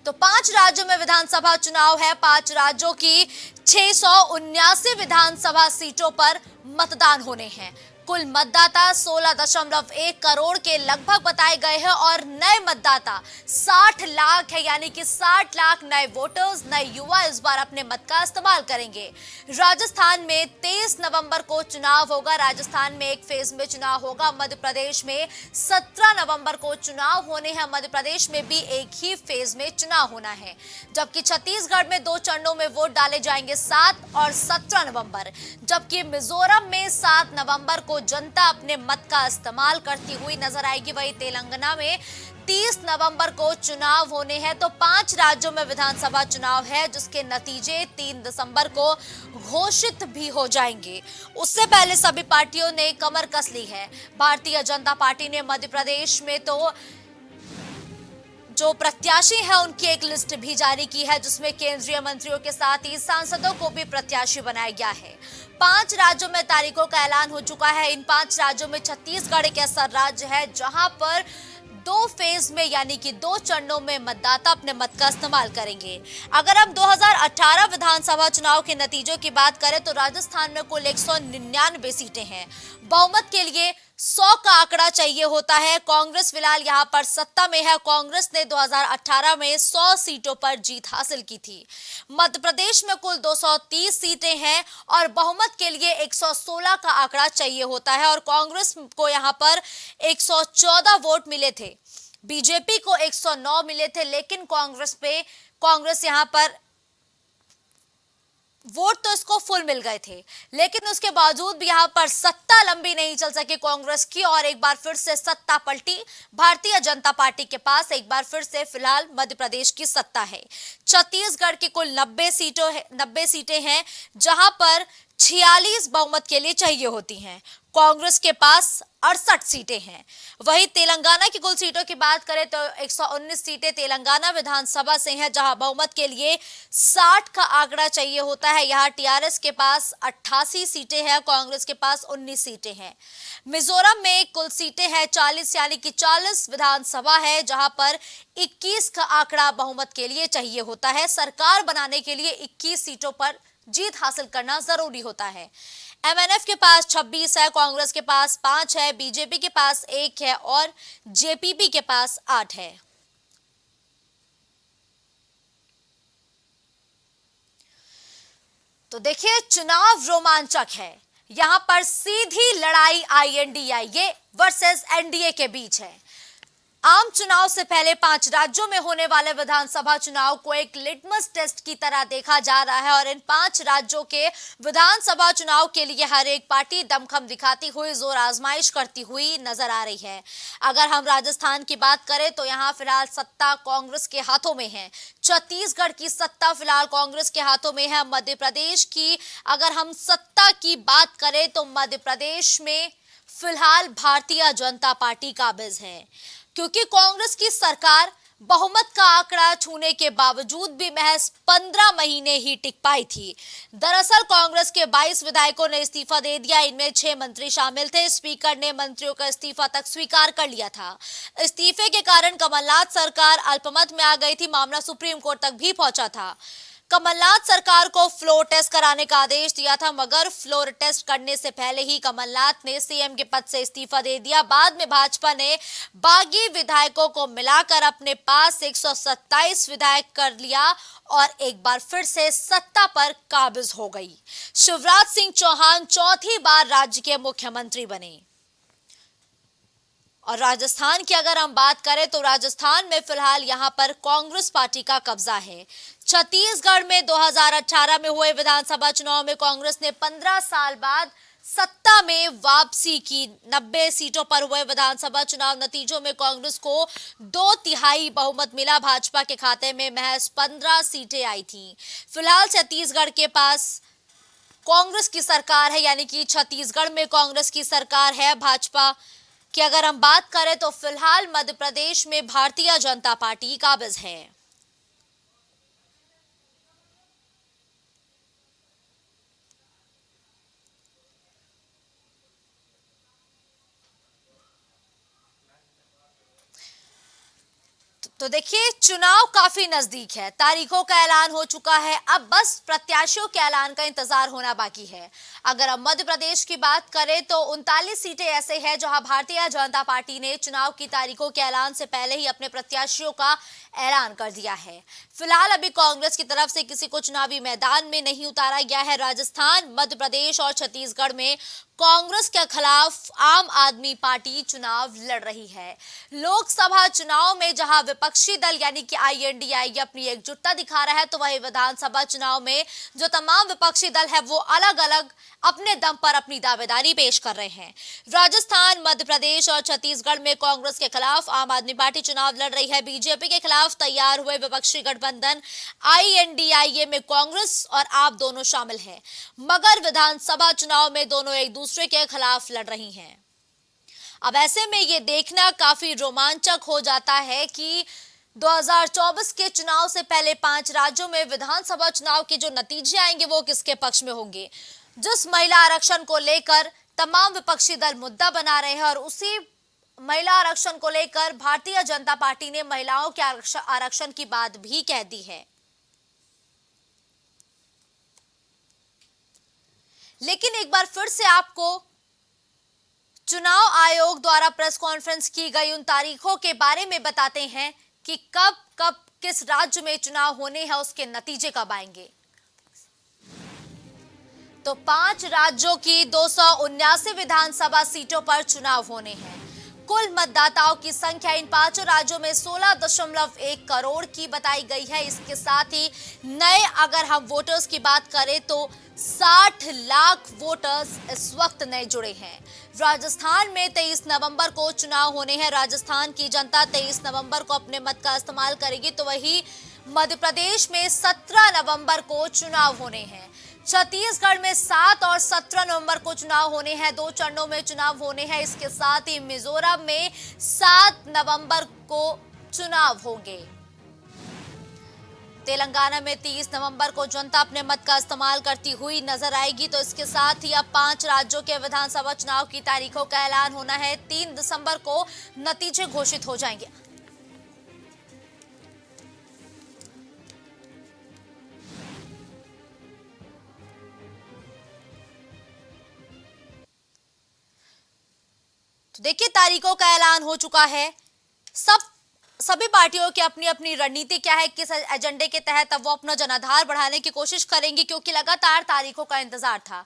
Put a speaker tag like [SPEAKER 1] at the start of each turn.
[SPEAKER 1] तो 5 राज्यों में विधानसभा चुनाव है। 5 राज्यों की 679 विधानसभा सीटों पर मतदान होने हैं। कुल मतदाता 16.1 करोड़ के लगभग बताए गए हैं और नए मतदाता 60 लाख है, यानी कि 60 लाख नए वोटर्स, नए युवा इस बार अपने मत का इस्तेमाल करेंगे। राजस्थान में 23 नवंबर को चुनाव होगा। राजस्थान में एक फेज में चुनाव होगा। मध्य प्रदेश में 17 नवंबर को चुनाव होने हैं। मध्य प्रदेश में भी एक ही फेज में चुनाव होना है। जबकि छत्तीसगढ़ में 2 चरणों में वोट डाले जाएंगे, 7 और 17 नवंबर। जबकि मिजोरम में 7 नवंबर को जनता अपने मत का इस्तेमाल करती हुई नजर आएगी। वही तेलंगाना में 30 नवंबर को चुनाव होने हैं। तो 5 राज्यों में विधानसभा चुनाव है, जिसके नतीजे 3 दिसंबर को घोषित भी हो जाएंगे। उससे पहले सभी पार्टियों ने कमर कस ली है। भारतीय जनता पार्टी ने मध्य प्रदेश में तो जो प्रत्याशी है उनकी एक लिस्ट भी जारी की है, जिसमें केंद्रीय मंत्रियों के साथ ही सांसदों को भी प्रत्याशी बनाया गया है। 5 राज्यों में तारीखों का ऐलान हो चुका है। इन 5 राज्यों में छत्तीसगढ़ एक ऐसा राज्य है जहां पर 2 फेज में, यानी कि 2 चरणों में मतदाता अपने मत का इस्तेमाल करेंगे। अगर हम 2018 विधानसभा चुनाव के नतीजों की बात करें तो राजस्थान में कुल 199 सीटें हैं। बहुमत के लिए 100 का आंकड़ा चाहिए होता है। कांग्रेस फिलहाल यहां पर सत्ता में है। कांग्रेस ने 2018 में 100 सीटों पर जीत हासिल की थी। मध्य प्रदेश में कुल 230 सीटें हैं और बहुमत के लिए 116 का आंकड़ा चाहिए होता है और कांग्रेस को यहां पर 114 वोट मिले थे। बीजेपी को 109 मिले थे, लेकिन कांग्रेस यहां पर वोट तो इसको फुल मिल गए थे, लेकिन उसके बावजूद भी यहां पर सत्ता लंबी नहीं चल सकी कांग्रेस की और एक बार फिर से सत्ता पलटी भारतीय जनता पार्टी के पास। एक बार फिर से फिलहाल मध्य प्रदेश की सत्ता है। छत्तीसगढ़ की कुल 90 सीटें हैं, जहां पर 46 बहुमत के लिए चाहिए होती हैं। कांग्रेस के पास 68 सीटें हैं। वहीं तेलंगाना की कुल सीटों की बात करें तो 119 सीटें तेलंगाना विधानसभा से हैं, जहां बहुमत के लिए 60 का आंकड़ा चाहिए होता है। यहां टीआरएस के पास 88 सीटें हैं, कांग्रेस के पास 19 सीटें हैं। मिजोरम में कुल सीटें हैं 40, यानी कि 40 विधानसभा है, जहां पर 21 का आंकड़ा बहुमत के लिए चाहिए होता है। सरकार बनाने के लिए 21 सीटों पर जीत हासिल करना जरूरी होता है। एमएनएफ के पास 26 है, कांग्रेस के पास 5 है, बीजेपी के पास 1 है और जेपीपी के पास 8 है। तो देखिए, चुनाव रोमांचक है। यहां पर सीधी लड़ाई आईएनडीए वर्सेस एनडीए के बीच है। आम चुनाव से पहले 5 राज्यों में होने वाले विधानसभा चुनाव को एक लिटमस टेस्ट की तरह देखा जा रहा है और इन 5 राज्यों के विधानसभा चुनाव के लिए हर एक पार्टी दमखम दिखाती हुई, जोर आजमाइश करती हुई नजर आ रही है। अगर हम राजस्थान की बात करें तो यहां फिलहाल सत्ता कांग्रेस के हाथों में है। छत्तीसगढ़ की सत्ता फिलहाल कांग्रेस के हाथों में है। मध्य प्रदेश की अगर हम सत्ता की बात करें तो मध्य प्रदेश में फिलहाल भारतीय जनता पार्टी काबिज है, क्योंकि कांग्रेस की सरकार बहुमत का आंकड़ा छूने के बावजूद भी महज 15 महीने ही टिक पाई थी। दरअसल कांग्रेस के 22 विधायकों ने इस्तीफा दे दिया। इनमें 6 मंत्री शामिल थे। स्पीकर ने मंत्रियों का इस्तीफा तक स्वीकार कर लिया था। इस्तीफे के कारण कमलनाथ सरकार अल्पमत में आ गई थी। मामला सुप्रीम कोर्ट तक भी पहुंचा था। कमलनाथ सरकार को फ्लोर टेस्ट कराने का आदेश दिया था, मगर फ्लोर टेस्ट करने से पहले ही कमलनाथ ने सीएम के पद से इस्तीफा दे दिया। बाद में भाजपा ने बागी विधायकों को मिलाकर अपने पास 127 विधायक कर लिया और एक बार फिर से सत्ता पर काबिज हो गई। शिवराज सिंह चौहान चौथी बार राज्य के मुख्यमंत्री बने। और राजस्थान की अगर हम बात करें तो राजस्थान में फिलहाल यहां पर कांग्रेस पार्टी का कब्जा है। छत्तीसगढ़ में 2018 में हुए विधानसभा चुनाव में कांग्रेस ने 15 साल बाद सत्ता में वापसी की। 90 सीटों पर हुए विधानसभा चुनाव नतीजों में कांग्रेस को 2/3 बहुमत मिला। भाजपा के खाते में महज 15 सीटें आई थीं। फिलहाल छत्तीसगढ़ के पास कांग्रेस की सरकार है, यानी कि छत्तीसगढ़ में कांग्रेस की सरकार है। भाजपा कि अगर हम बात करें तो फिलहाल मध्य प्रदेश में भारतीय जनता पार्टी काबिज है। तो देखिए, चुनाव काफी नजदीक है, तारीखों का ऐलान हो चुका है, अब बस प्रत्याशियों के ऐलान का इंतजार होना बाकी है। अगर अब मध्य प्रदेश की बात करें तो 39 सीटें ऐसे हैं जहां भारतीय जनता पार्टी ने चुनाव की तारीखों के ऐलान से पहले ही अपने प्रत्याशियों का ऐलान कर दिया है। फिलहाल अभी कांग्रेस की तरफ से किसी को चुनावी मैदान में नहीं उतारा गया है। राजस्थान, मध्य प्रदेश और छत्तीसगढ़ में कांग्रेस के खिलाफ आम आदमी पार्टी चुनाव लड़ रही है। लोकसभा चुनाव में जहां विपक्षी दल यानी कि आईएनडीआई अपनी एकजुटता दिखा रहा है, तो वहीं विधानसभा चुनाव में जो तमाम विपक्षी दल है वो अलग अलग अपने दम पर अपनी दावेदारी पेश कर रहे हैं। राजस्थान, मध्य प्रदेश और छत्तीसगढ़ में कांग्रेस के खिलाफ आम आदमी पार्टी चुनाव लड़ रही है। बीजेपी के खिलाफ तैयार हुए विपक्षी गठबंधन आईएनडीआई में कांग्रेस और आप दोनों शामिल हैं, मगर विधानसभा चुनाव में दोनों एक दूसरे के खिलाफ लड़ रही हैं। अब ऐसे में ये देखना काफी रोमांचक हो जाता है कि 2024 के चुनाव से पहले 5 राज्यों में विधानसभा चुनाव के जो नतीजे आएंगे वो किसके पक्ष में होंगे। जिस महिला आरक्षण को लेकर तमाम विपक्षी दल मुद्दा बना रहे हैं और उसी महिला आरक्षण को लेकर भारतीय जनता पार्टी ने महिलाओं के आरक्षण की बात भी कह दी है। लेकिन एक बार फिर से आपको चुनाव आयोग द्वारा प्रेस कॉन्फ्रेंस की गई उन तारीखों के बारे में बताते हैं कि कब कब किस राज्य में चुनाव होने हैं, उसके नतीजे कब आएंगे। तो 5 राज्यों की 279 विधानसभा सीटों पर चुनाव होने हैं। कुल मतदाताओं की संख्या इन 5 राज्यों में 16.1 करोड़ की बताई गई है। इसके साथ ही नए अगर हम वोटर्स की बात करें तो 60 लाख वोटर्स इस वक्त नए जुड़े हैं। राजस्थान में 23 नवंबर को चुनाव होने हैं। राजस्थान की जनता 23 नवंबर को अपने मत का इस्तेमाल करेगी। तो वही मध्य प्रदेश में 17 नवंबर को चुनाव होने हैं। छत्तीसगढ़ में 7 और 17 नवंबर को चुनाव होने हैं, 2 चरणों में चुनाव होने हैं। इसके साथ ही मिजोरम में 7 नवंबर को चुनाव होंगे। तेलंगाना में 30 नवंबर को जनता अपने मत का इस्तेमाल करती हुई नजर आएगी। तो इसके साथ ही अब 5 राज्यों के विधानसभा चुनाव की तारीखों का ऐलान होना है। 3 दिसंबर को नतीजे घोषित हो जाएंगे। तो देखिए, तारीखों का ऐलान हो चुका है। सभी पार्टियों की अपनी अपनी रणनीति क्या है, किस एजेंडे के तहत अब वो अपना जनाधार बढ़ाने की कोशिश करेंगी, क्योंकि लगातार तारीखों का इंतजार था।